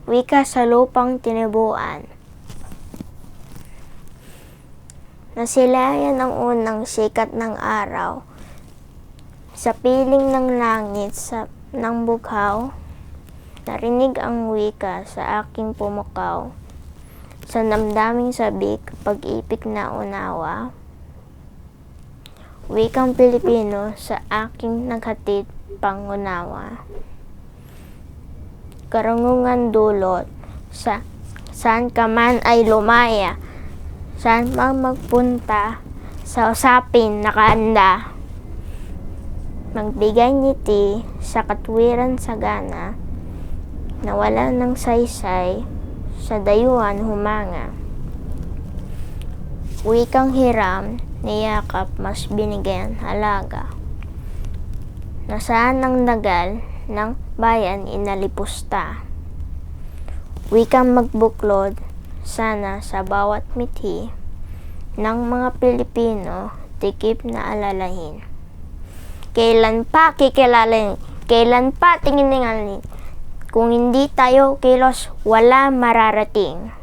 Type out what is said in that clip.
wika sa lupang tinibuan. Nasilayan ang unang sikat ng araw sa piling ng langit ng bughaw. Narinig ang wika sa aking pumukaw, sa damdaming sabik, pag-ibig na unawa. Wikang Pilipino sa aking naghatid pangunawa. Karangungan dulot, saan ka man ay lumaya, saan mang magpunta, sa usapin nakaanda. Magbigay ngiti sa katwiran sagana, nawala ng saysay, sa dayuhan humanga. Wikang hiram, niyakap mas binigyan halaga. Nasaan ang dagal ng bayan inalipusta. Wikang magbuklod, sana sa bawat mithi ng mga Pilipino, tikip na alalahin. Kailan pa kikilalin, kailan pa tingin-tingalin, kung hindi tayo kilos, wala mararating.